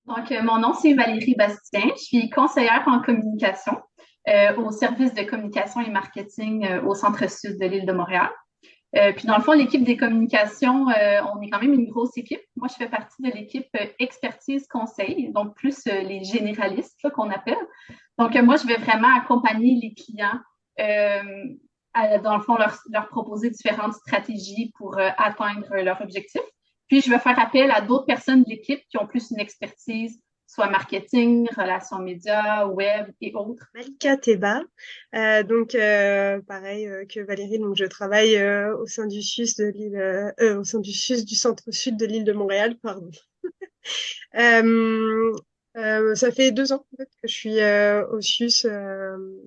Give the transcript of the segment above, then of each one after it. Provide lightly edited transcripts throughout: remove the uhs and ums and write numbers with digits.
Mon nom, c'est Valérie Bastien. Je suis conseillère en communication au service de communication et marketing au centre-sud de l'île de Montréal. Puis, dans le fond, l'équipe des communications, on est quand même une grosse équipe. Moi, je fais partie de l'équipe expertise conseil, donc plus les généralistes là, qu'on appelle. Moi, je vais vraiment accompagner les clients, dans le fond, leur proposer différentes stratégies pour atteindre leur objectif. Puis, je vais faire appel à d'autres personnes de l'équipe qui ont plus une expertise, soit marketing, relations médias, web et autres. Malika Teba, pareil que Valérie, donc je travaille au sein du CIUS de l'île, au sein du CIUS du centre-sud de l'île de Montréal, pardon. Euh, Ça fait 2 ans en fait, que je suis au CIUS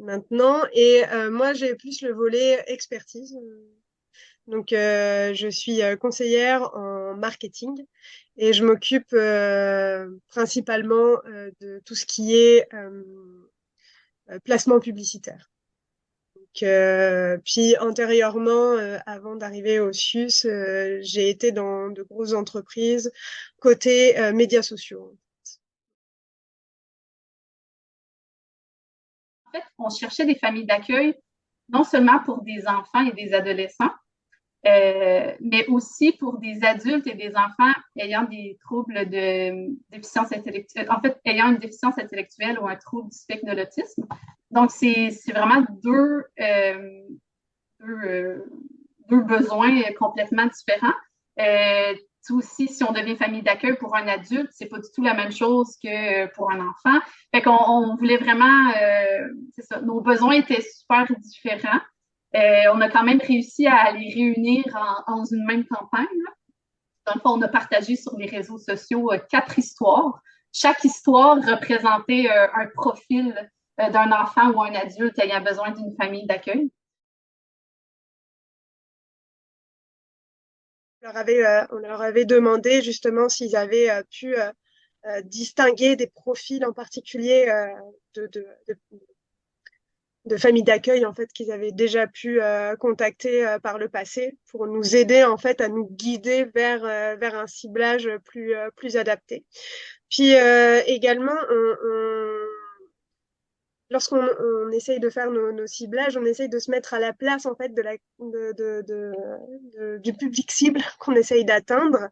maintenant et moi j'ai plus le volet expertise. Je suis conseillère en marketing et je m'occupe principalement de tout ce qui est placement publicitaire. Puis antérieurement, avant d'arriver au CIUS, j'ai été dans de grosses entreprises côté médias sociaux. En fait, on cherchait des familles d'accueil, non seulement pour des enfants et des adolescents, mais aussi pour des adultes et des enfants ayant des troubles de déficience intellectuelle, en fait, ayant une déficience intellectuelle ou un trouble du spectre de l'autisme. Donc, c'est vraiment deux, euh, deux besoins complètement différents. Euh, Aussi, si on devient famille d'accueil pour un adulte, c'est pas du tout la même chose que pour un enfant. Fait qu'on on voulait vraiment, c'est ça, nos besoins étaient super différents. On a quand même réussi à les réunir en une même campagne. Là. Dans le fond, on a partagé sur les réseaux sociaux 4 histoires. Chaque histoire représentait un profil d'un enfant ou un adulte ayant besoin d'une famille d'accueil. On leur avait demandé justement s'ils avaient pu distinguer des profils en particulier de, de, de, de familles d'accueil en fait qu'ils avaient déjà pu contacter par le passé pour nous aider en fait à nous guider vers un ciblage plus adapté. Puis également lorsqu'on essaye de faire nos ciblages, on essaye de se mettre à la place en fait du public cible qu'on essaye d'atteindre.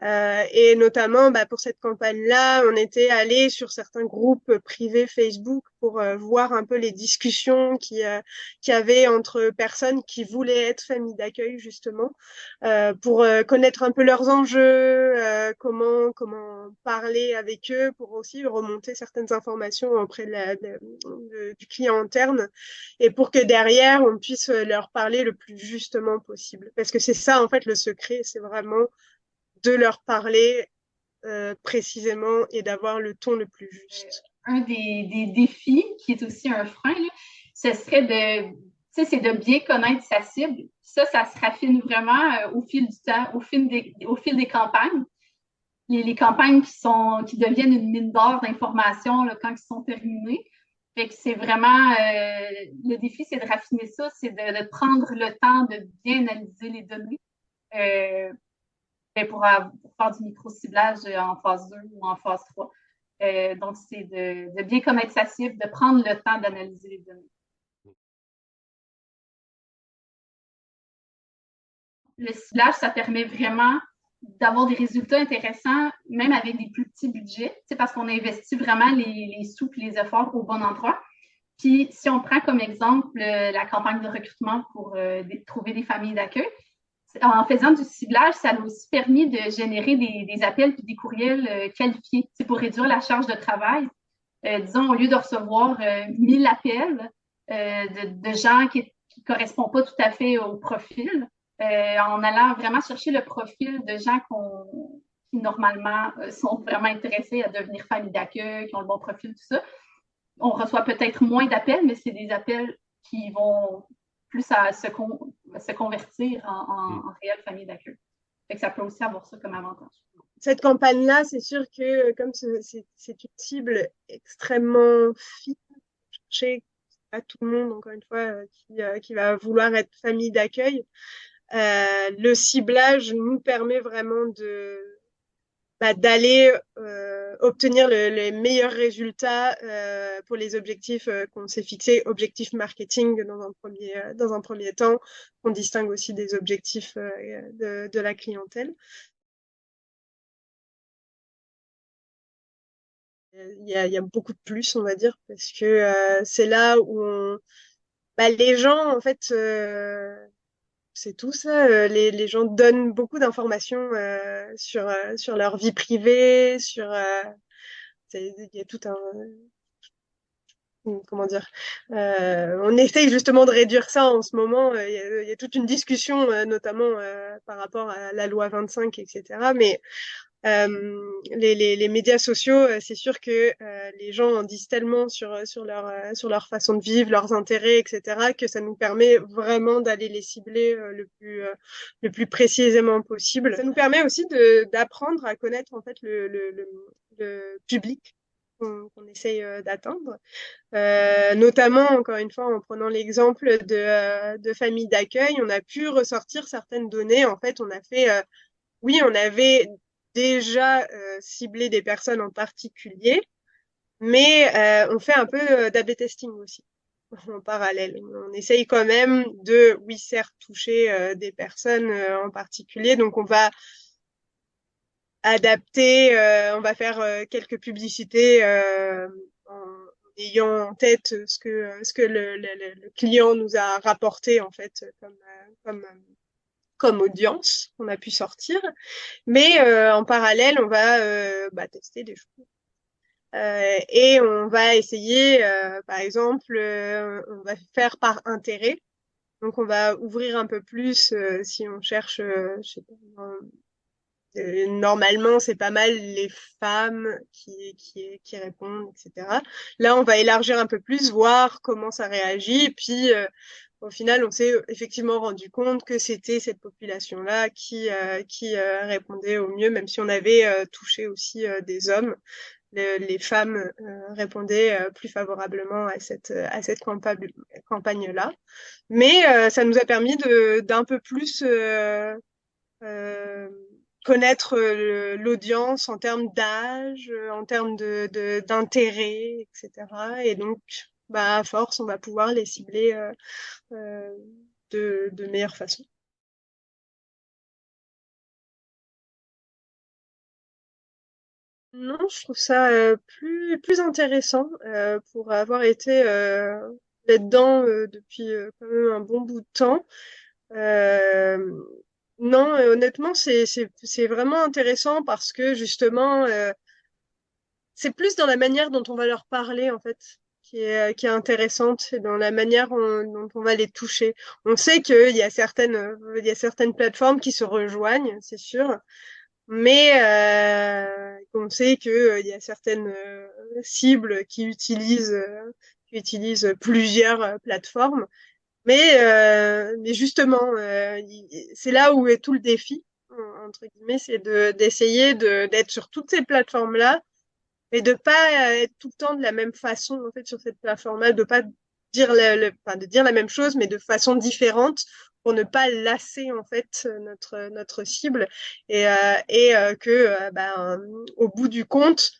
Et notamment, pour cette campagne-là, on était allé sur certains groupes privés Facebook pour voir un peu les discussions qu'il y avait entre personnes qui voulaient être familles d'accueil, justement, pour connaître un peu leurs enjeux, comment parler avec eux, pour aussi remonter certaines informations auprès du client interne, et pour que derrière, on puisse leur parler le plus justement possible. Parce que c'est ça, en fait, le secret, c'est vraiment de leur parler précisément et d'avoir le ton le plus juste. Un des défis qui est aussi un frein, là, ce serait c'est de bien connaître sa cible. Ça se raffine vraiment au fil du temps, au fil des campagnes. Les campagnes qui deviennent une mine d'or d'informations là, quand ils sont terminés. Fait que c'est vraiment le défi, c'est de raffiner ça, c'est de prendre le temps de bien analyser les données pour faire du micro-ciblage en phase 2 ou en phase 3. Donc, c'est de bien connaître sa cible, de prendre le temps d'analyser les données. Le ciblage, ça permet vraiment d'avoir des résultats intéressants, même avec des plus petits budgets, parce qu'on investit vraiment les sous et les efforts au bon endroit. Puis, si on prend comme exemple la campagne de recrutement pour trouver des familles d'accueil, en faisant du ciblage, ça a aussi permis de générer des appels et des courriels qualifiés. C'est pour réduire la charge de travail. Disons, au lieu de recevoir 1000 appels de gens qui ne correspondent pas tout à fait au profil, en allant vraiment chercher le profil de gens qui normalement sont vraiment intéressés à devenir famille d'accueil, qui ont le bon profil, tout ça. On reçoit peut-être moins d'appels, mais c'est des appels qui vont plus à se convertir en réelle famille d'accueil. Fait que ça peut aussi avoir ça comme avantage. Cette campagne-là, c'est sûr que comme c'est une cible extrêmement fine, chez pas tout le monde, encore une fois, qui va vouloir être famille d'accueil, le ciblage nous permet vraiment d'aller obtenir les meilleurs résultats pour les objectifs qu'on s'est fixés, objectifs marketing dans un premier temps, qu'on distingue aussi des objectifs de la clientèle. Il y a beaucoup de plus, on va dire, parce que c'est là où les gens, en fait, c'est tout ça. Les gens donnent beaucoup d'informations sur leur vie privée, il y a tout un, comment dire, on essaye justement de réduire ça en ce moment. Il y a toute une discussion, notamment par rapport à la loi 25, etc. Mais les médias sociaux, c'est sûr que les gens en disent tellement sur leur façon de vivre, leurs intérêts, etc., que ça nous permet vraiment d'aller les cibler le plus précisément possible. Ça nous permet aussi d'apprendre à connaître en fait le public qu'on essaye d'atteindre. Notamment, encore une fois, en prenant l'exemple de familles d'accueil, on a pu ressortir certaines données. En fait, on a fait, oui, on avait déjà ciblé des personnes en particulier, mais on fait un peu d'A/B testing aussi en parallèle. On essaye quand même de, oui, certes, toucher des personnes en particulier. Donc, on va adapter, on va faire quelques publicités en ayant en tête ce que le client nous a rapporté en fait comme audience qu'on a pu sortir. Mais en parallèle, on va tester des choses. Et on va essayer, par exemple, on va faire par intérêt. Donc, on va ouvrir un peu plus si on cherche, je sais pas, normalement, c'est pas mal les femmes qui répondent, etc. Là, on va élargir un peu plus, voir comment ça réagit. Et puis, au final, on s'est effectivement rendu compte que c'était cette population-là qui répondait au mieux, même si on avait touché aussi des hommes. Les femmes répondaient plus favorablement à cette campagne-là. Mais ça nous a permis d'un peu plus euh, connaître l'audience en termes d'âge, en termes d'intérêt, etc. Et donc, à force, on va pouvoir les cibler euh, de meilleure façon. Non, je trouve ça plus intéressant pour avoir été là-dedans depuis quand même un bon bout de temps. Euh, non, honnêtement, c'est vraiment intéressant parce que justement, c'est plus dans la manière dont on va leur parler, en fait, qui est intéressante, et dans la manière dont on va les toucher. On sait il y a certaines plateformes qui se rejoignent, c'est sûr, mais on sait que il y a certaines cibles qui utilisent plusieurs plateformes. Mais justement, c'est là où est tout le défi, entre guillemets, c'est d'essayer d'être sur toutes ces plateformes-là, mais de pas être tout le temps de la même façon, en fait, sur cette plateforme-là, de pas dire enfin, de dire la même chose, mais de façon différente pour ne pas lasser, en fait, notre cible que, au bout du compte,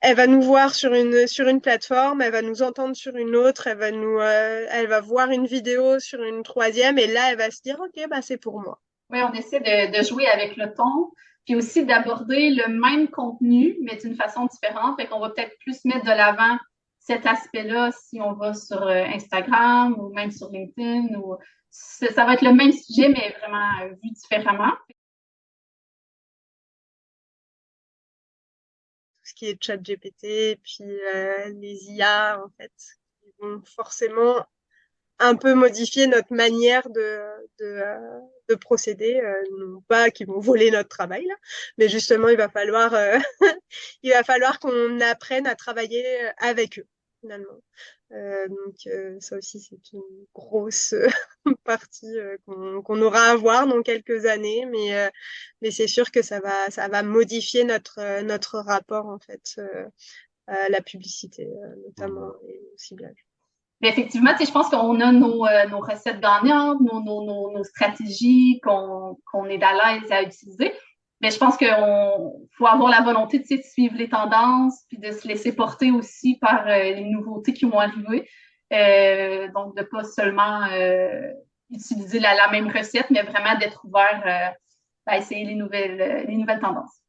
elle va nous voir sur une plateforme, elle va nous entendre sur une autre, elle va voir une vidéo sur une troisième, et là, elle va se dire, OK, c'est pour moi. Oui, on essaie de jouer avec le ton, puis aussi d'aborder le même contenu, mais d'une façon différente. Fait qu'on va peut-être plus mettre de l'avant cet aspect-là si on va sur Instagram ou même sur LinkedIn. Ça va être le même sujet, mais vraiment vu différemment. Tout ce qui est chat GPT, puis les IA, en fait, ils vont forcément un peu modifier notre manière de procéder, non pas qu'ils vont voler notre travail là, mais justement il va falloir qu'on apprenne à travailler avec eux finalement. Ça aussi c'est une grosse partie qu'on aura à voir dans quelques années, mais c'est sûr que ça va modifier notre rapport en fait à la publicité notamment et au ciblage. Mais effectivement, je pense qu'on a nos recettes gagnantes, nos stratégies qu'on est à l'aise à utiliser. Mais je pense qu'il faut avoir la volonté de suivre les tendances, puis de se laisser porter aussi par les nouveautés qui vont arriver. Donc, de pas seulement utiliser la même recette, mais vraiment d'être ouvert à essayer les nouvelles tendances.